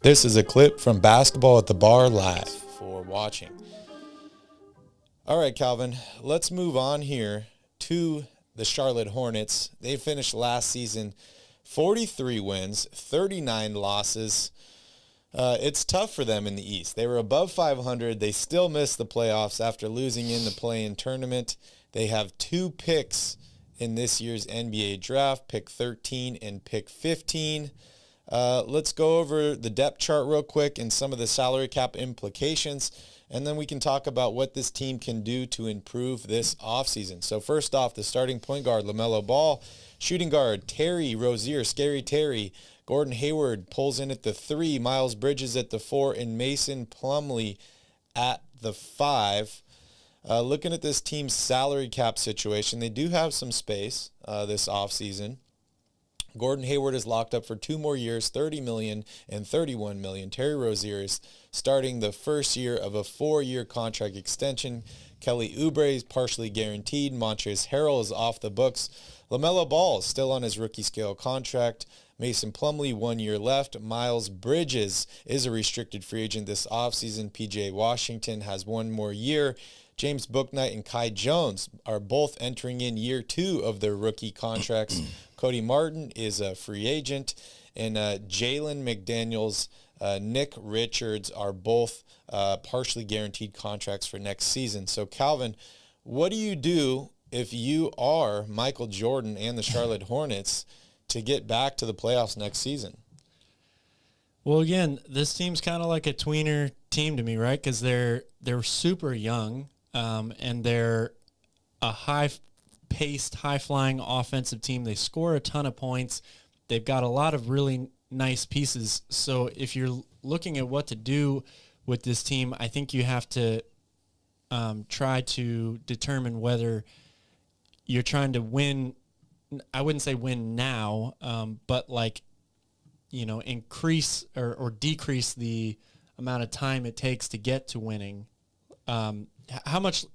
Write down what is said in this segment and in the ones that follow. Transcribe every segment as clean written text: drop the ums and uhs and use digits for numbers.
This is a clip from Basketball at the Bar Live for watching. All right, Calvin, let's move on here to the Charlotte Hornets. They finished last season 43 wins, 39 losses. It's tough for them in the East. They were above 500. They still missed the playoffs after losing in the play-in tournament. They have 2 picks in this year's NBA draft, pick 13 and pick 15. Let's go over the depth chart real quick and some of the salary cap implications, and then we can talk about what this team can do to improve this offseason. So first off, the starting point guard, LaMelo Ball. Shooting guard, Terry Rozier, Scary Terry. Gordon Hayward pulls in at the 3, Miles Bridges at the 4, and Mason Plumlee at the 5. Looking at this team's salary cap situation, they do have some space this offseason. Gordon Hayward is locked up for 2 more years, $30 million and $31 million. Terry Rozier is starting the first year of a 4-year contract extension. Kelly Oubre is partially guaranteed. Montrezl Harrell is off the books. LaMelo Ball is still on his rookie scale contract. Mason Plumlee, 1 year left. Miles Bridges is a restricted free agent this offseason. PJ Washington has 1 more year. James Bouknight and Kai Jones are both entering in year 2 of their rookie contracts. Cody Martin is a free agent, and Jalen McDaniels, Nick Richards are both partially guaranteed contracts for next season. So, Calvin, what do you do if you are Michael Jordan and the Charlotte Hornets to get back to the playoffs next season? Well, again, this team's kind of like a tweener team to me, right? Because they're super young, and they're a high-paced, high-flying offensive team. They score a ton of points. They've got a lot of really nice pieces. So if you're looking at what to do with this team, I think you have to try to determine whether you're trying to win. I wouldn't say win now, but increase or decrease the amount of time it takes to get to winning. How much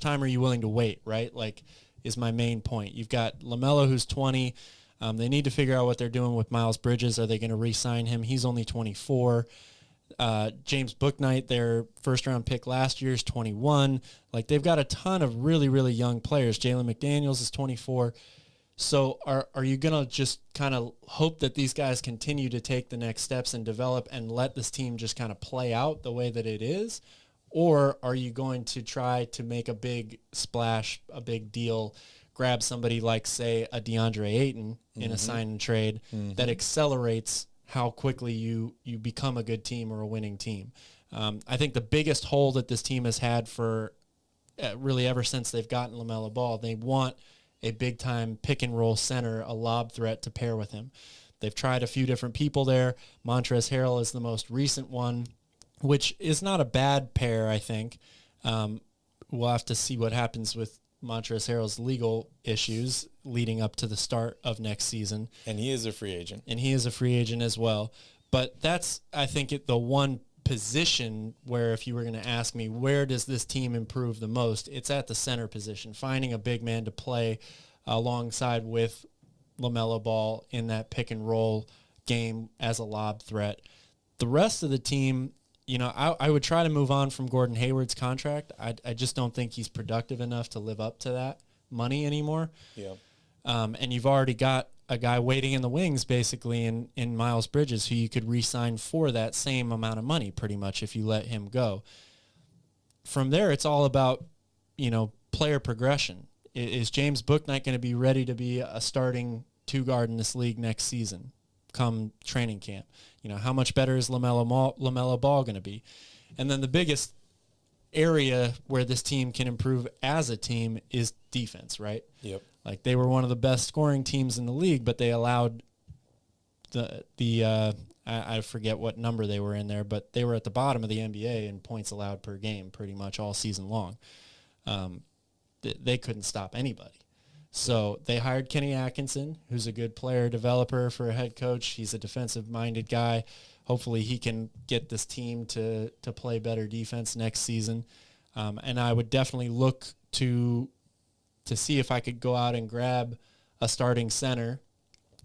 time are you willing to wait, right? Is my main point. You've got LaMelo, who's 20. They need to figure out what they're doing with Miles Bridges. Are they going to re-sign him? He's only 24. James Bouknight, their first-round pick last year, is 21. They've got a ton of really, really young players. Jalen McDaniels is 24. So are you going to just kind of hope that these guys continue to take the next steps and develop and let this team just kind of play out the way that it is? Or are you going to try to make a big splash, a big deal, grab somebody like, say, a DeAndre Ayton in a sign and trade that accelerates how quickly you become a good team or a winning team? I think the biggest hole that this team has had for really ever since they've gotten LaMelo Ball, they want a big-time pick-and-roll center, a lob threat to pair with him. They've tried a few different people there. Montrezl Harrell is the most recent one, which is not a bad pair, I think. We'll have to see what happens with Montrezl Harrell's legal issues leading up to the start of next season. And he is a free agent. And he is a free agent as well. But that's, I think, the one position where if you were going to ask me, where does this team improve the most, it's at the center position, finding a big man to play alongside with LaMelo Ball in that pick-and-roll game as a lob threat. The rest of the team, I would try to move on from Gordon Hayward's contract. I just don't think he's productive enough to live up to that money anymore. Yeah. And you've already got a guy waiting in the wings, basically, in Miles Bridges, who you could re-sign for that same amount of money, pretty much, if you let him go. From there, it's all about, player progression. Is James Bouknight going to be ready to be a starting 2-guard in this league next season, come training camp? How much better is LaMelo Ball going to be? And then the biggest area where this team can improve as a team is defense, right? Yep. They were one of the best scoring teams in the league, but they allowed I forget what number they were in there, but they were at the bottom of the NBA in points allowed per game pretty much all season long. They couldn't stop anybody. So they hired Kenny Atkinson, who's a good player developer for a head coach. He's a defensive-minded guy. Hopefully he can get this team to play better defense next season. And I would definitely look to see if I could go out and grab a starting center.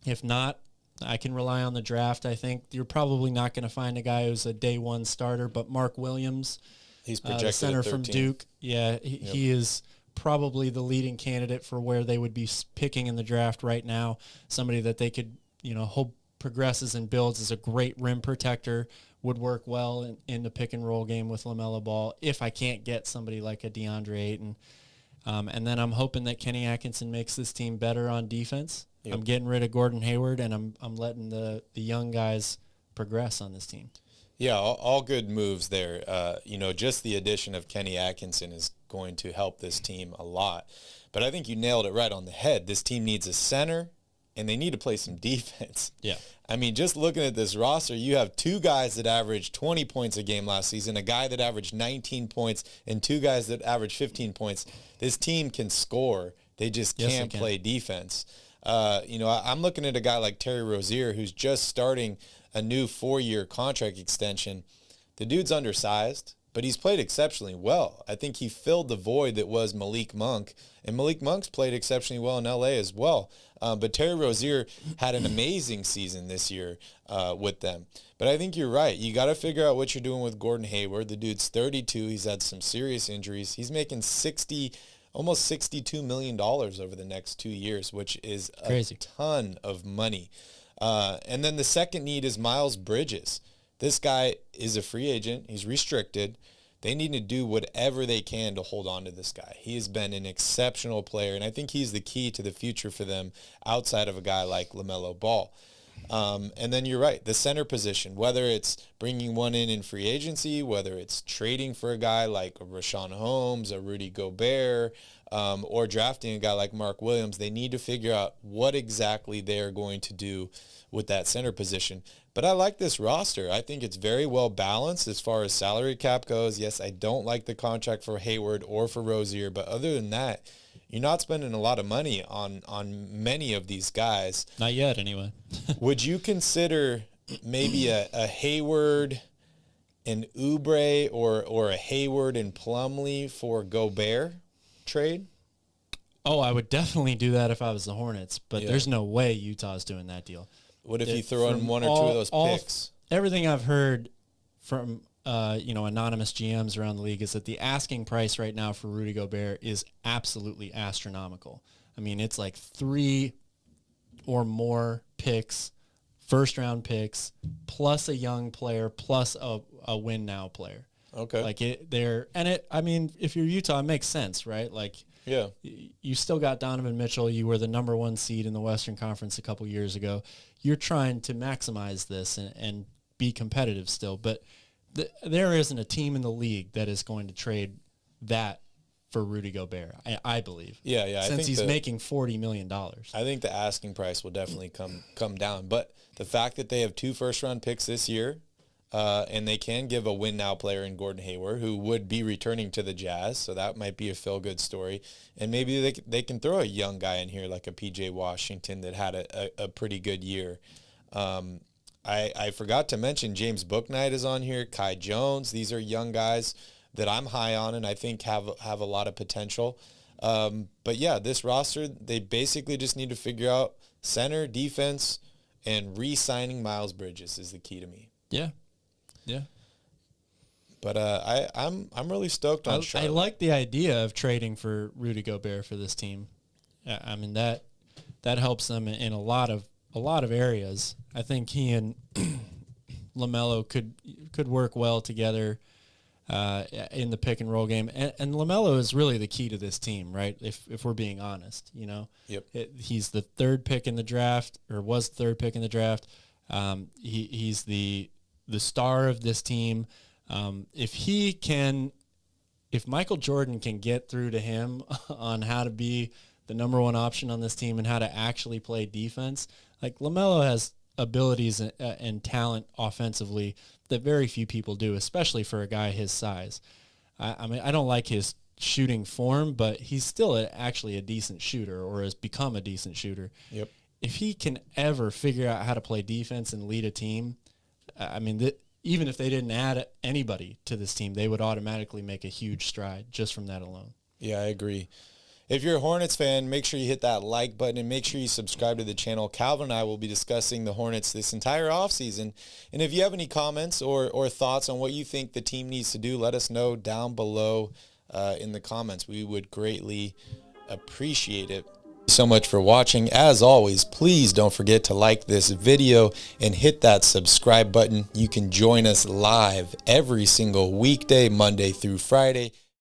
If not, I can rely on the draft. I think you're probably not going to find a guy who's a day one starter, but Mark Williams, he's projected the center at 13. from Duke. Yeah, he is probably the leading candidate for where they would be picking in the draft right now. Somebody that they could, hope progresses and builds as a great rim protector, would work well in the pick and roll game with LaMelo Ball if I can't get somebody like a DeAndre Ayton. And then I'm hoping that Kenny Atkinson makes this team better on defense. Yep. I'm getting rid of Gordon Hayward, and I'm letting the young guys progress on this team. Yeah, all good moves there. Just the addition of Kenny Atkinson is going to help this team a lot. But I think you nailed it right on the head. This team needs a center, and they need to play some defense. Yeah. I mean, just looking at this roster, you have two guys that averaged 20 points a game last season, a guy that averaged 19 points, and two guys that averaged 15 points. This team can score. They just can't play defense. I'm looking at a guy like Terry Rozier, who's just starting a new 4-year contract extension. The dude's undersized, but he's played exceptionally well. I think he filled the void that was Malik Monk, and Malik Monk's played exceptionally well in LA as well. But Terry Rozier had an amazing season this year with them. But I think you're right. You got to figure out what you're doing with Gordon Hayward. The dude's 32. He's had some serious injuries. He's making almost $62 million over the next 2 years, which is crazy. A ton of money. And then the second need is Miles Bridges. This guy is a free agent. He's restricted. They need to do whatever they can to hold on to this guy. He has been an exceptional player, and I think he's the key to the future for them outside of a guy like LaMelo Ball. And then you're right, the center position, whether it's bringing one in free agency, whether it's trading for a guy like a Rashawn Holmes, a Rudy Gobert, or drafting a guy like Mark Williams, they need to figure out what exactly they're going to do with that center position. But I like this roster. I think it's very well balanced as far as salary cap goes. Yes, I don't like the contract for Hayward or for Rozier, but other than that, you're not spending a lot of money on many of these guys. Not yet, anyway. Would you consider maybe a Hayward and Oubre or a Hayward and Plumlee for Gobert trade? Oh, I would definitely do that if I was the Hornets, but there's no way Utah's doing that deal. What if you throw in one or two of those picks? Everything I've heard from anonymous GMs around the league is that the asking price right now for Rudy Gobert is absolutely astronomical. I mean, it's like 3 or more picks, first-round picks, plus a young player, plus a win-now player. Okay. I mean, if you're Utah, it makes sense, right? Like, yeah, you still got Donovan Mitchell. You were the number 1 seed in the Western Conference a couple years ago. You're trying to maximize this and be competitive still, but there isn't a team in the league that is going to trade that for Rudy Gobert, I believe. Yeah. Since he's making $40 million. I think the asking price will definitely come down. But the fact that they have 2 first-round picks this year, and they can give a win-now player in Gordon Hayward, who would be returning to the Jazz, so that might be a feel-good story. And maybe they can throw a young guy in here like a P.J. Washington that had a pretty good year. I forgot to mention James Bouknight is on here, Kai Jones. These are young guys that I'm high on and I think have a lot of potential. But yeah, this roster, they basically just need to figure out center, defense, and re-signing Miles Bridges is the key to me. Yeah. But I'm really stoked on Charlotte. I like the idea of trading for Rudy Gobert for this team. I mean that helps them in a lot of areas. I think he and LaMelo could work well together in the pick and roll game. And LaMelo is really the key to this team, right? If we're being honest, Yep. He's the 3rd pick in the draft, or was the 3rd pick in the draft. He's the star of this team. If Michael Jordan can get through to him on how to be the number 1 option on this team and how to actually play defense, like LaMelo has abilities and talent offensively that very few people do, especially for a guy his size. I mean, I don't like his shooting form, but he's still actually a decent shooter, or has become a decent shooter. Yep. If he can ever figure out how to play defense and lead a team, I mean, even if they didn't add anybody to this team, they would automatically make a huge stride just from that alone. Yeah, I agree. If you're a Hornets fan, make sure you hit that like button and make sure you subscribe to the channel. Calvin and I will be discussing the Hornets this entire offseason. And if you have any comments or thoughts on what you think the team needs to do, let us know down below in the comments. We would greatly appreciate it. So much for watching. As always, please don't forget to like this video and hit that subscribe button. You can join us live every single weekday, Monday through Friday.